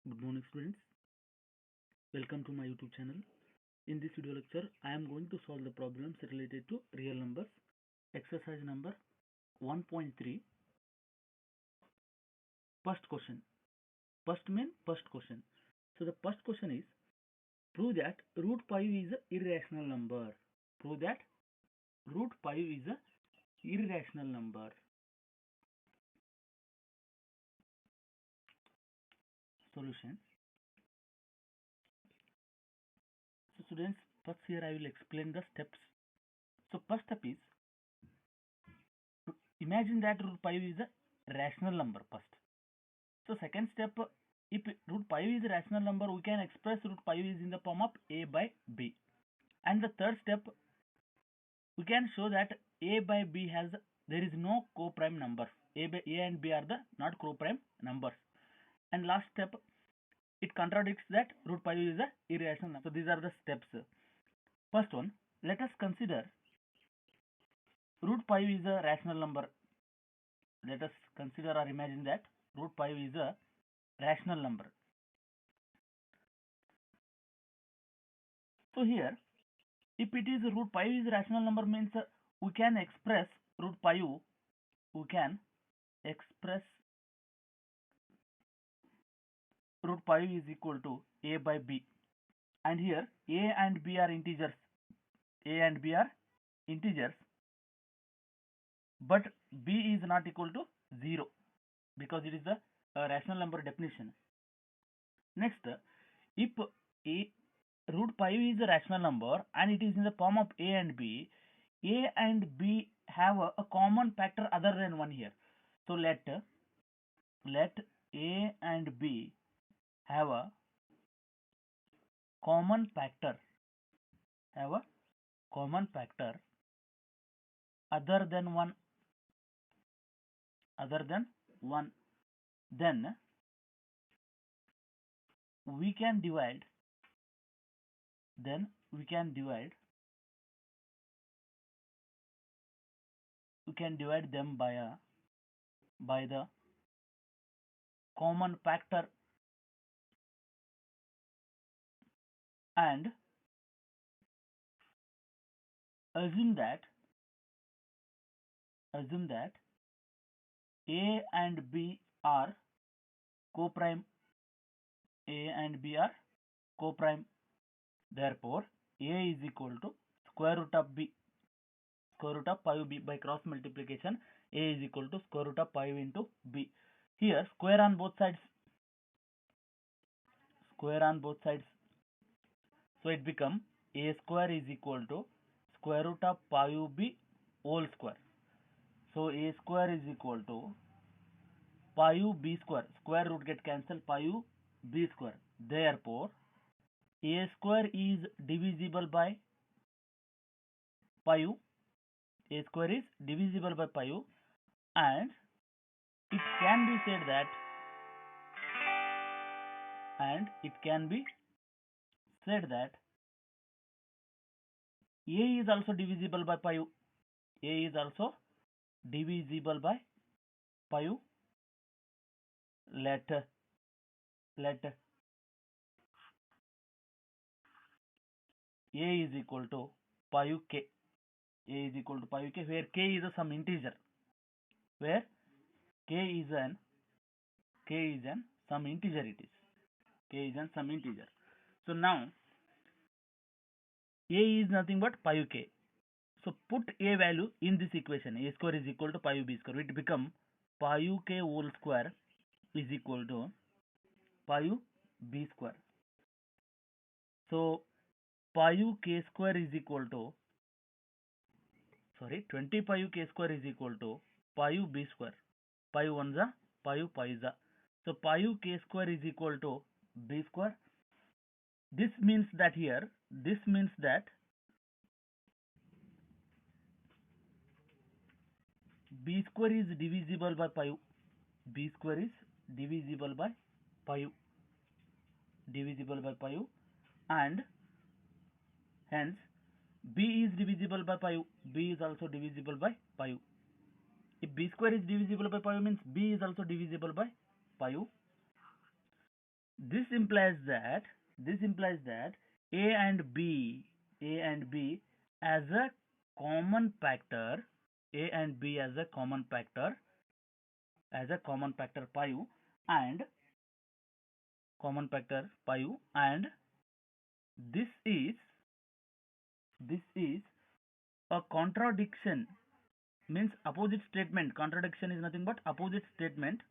Good morning, students. Welcome to my YouTube channel. In this video lecture, I am going to solve the problems related to real numbers. Exercise number 1.3. First question. First question. So the first question is, prove that root 5 is an irrational number. Prove that root 5 is an irrational number. Solution. So students, first here I will explain the steps. So first step is, imagine that root 5 is a rational number first. So second step, if root 5 is a rational number, we can express root 5 is in the form of a by b. And the third step, we can show that a by b there is no co-prime numbers. A and b are the not co-prime numbers. And last step, it contradicts that root 5 is a irrational number. So these are the steps. First one, let us consider root 5 is a rational number. Let us consider or imagine that root 5 is a rational number. So here, if it is root 5 is a rational number, means we can express root 5, we can express root 5 is equal to a by b. And here a and b are integers. A and b are integers, but b is not equal to 0 because it is the rational number definition. Next, if root 5 is a rational number and it is in the form of a and b have a common factor other than 1 here. So let a and b have a common factor other than 1, then we can divide them by the common factor, and assume that a and b are co-prime. Therefore a is equal to square root of 5b. By cross multiplication, a is equal to square root of 5 into b. Here square on both sides, so it becomes a square is equal to square root of 5b whole square. So a square is equal to 5b square. Square root get cancelled, 5b square. Therefore a square is divisible by 5. A square is divisible by 5, and it can be said that a is also divisible by 5. A is also divisible by 5. Let a is equal to 5k. A is equal to 5k, where k is some integer. Where k is some integer, it is. K is some integer. So now a is nothing but 5k. So put a value in this equation. A square is equal to 5b square. It become 5k whole square is equal to 5b square. So 5k square is equal to 25k square is equal to 5b square. 5 ones are 5 pi's are. So 5k square is equal to b square. This means that b square is divisible by 5. B square is divisible by 5. And hence b is divisible by 5. B is also divisible by 5. If b square is divisible by 5, means b is also divisible by 5. this implies that a and b as a common factor, a and b as a common factor pi u, and common factor pi u, and this is a contradiction, means opposite statement. Contradiction is nothing but opposite statement.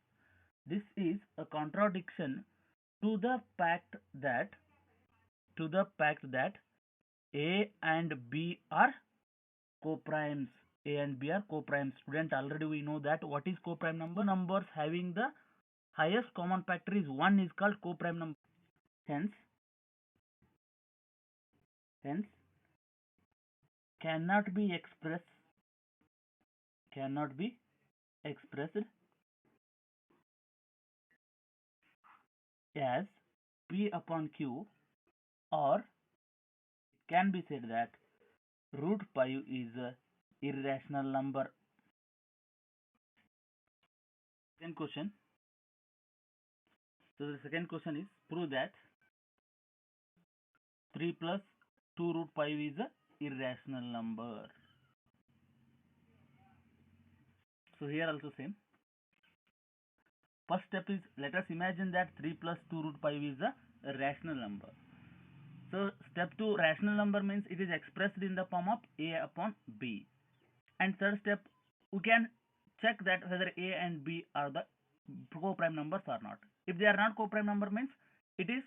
This is a contradiction to the fact that a and b are coprimes. A and b are coprimes. Student, already we know that what is coprime number. Numbers having the highest common factor is 1 is called coprime number. Hence cannot be expressed as p upon q, or can be said that root pi u is a irrational number. Second question. So the second question is, prove that 3 plus 2 root pi u is a irrational number. So here also same. First step is, let us imagine that 3 plus 2 root pi u is a rational number. So step 2, rational number means it is expressed in the form of a upon b. And third step, we can check that whether a and b are the coprime numbers or not. If they are not coprime number, means it is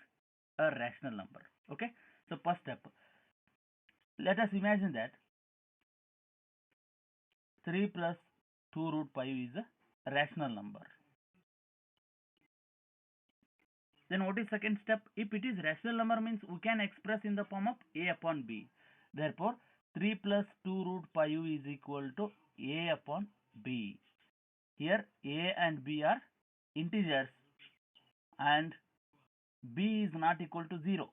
a rational number. Okay. So first step, let us imagine that 3 plus 2 root pi u is a rational number. Then what is second step? If it is rational number, means we can express in the form of a upon b. Therefore 3 plus 2 root pi u is equal to a upon b. Here a and b are integers and b is not equal to 0,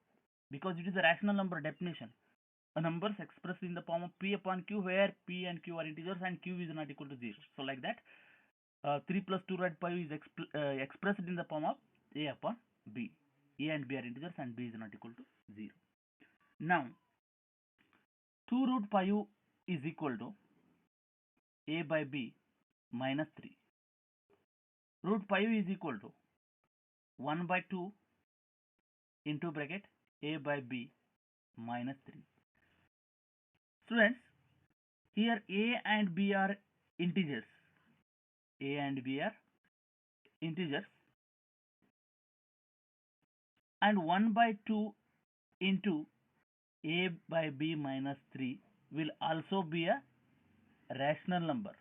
because it is a rational number definition. A number is expressed in the form of p upon q, where p and q are integers and q is not equal to 0. So like that, 3 plus 2 root pi u is expressed in the form of a upon b. A and b are integers and b is not equal to 0. Now 2 root pi u is equal to a by b minus 3. Root pi u is equal to 1 by 2 into bracket a by b minus 3. Students, here a and b are integers. A and b are integers, and 1 by 2 into a by b minus 3 will also be a rational number.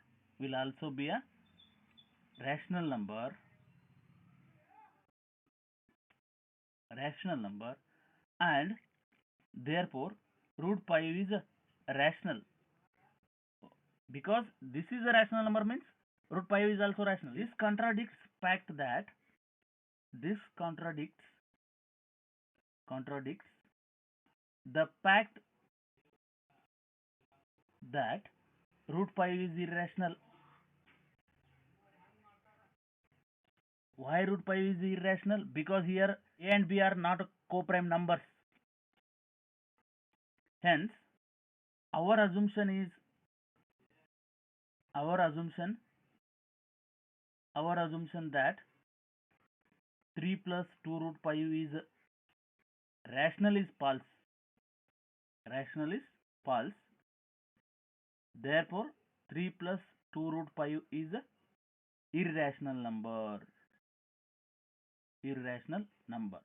And therefore root pi u is a rational. Because this is a rational number, means root pi u is also rational. This contradicts the fact that root pi u is irrational. Why root pi u is irrational? Because here a and b are not coprime numbers. Hence our assumption that 3 plus 2 root pi u is rational is false. Therefore 3 plus 2 root pi u is a irrational number.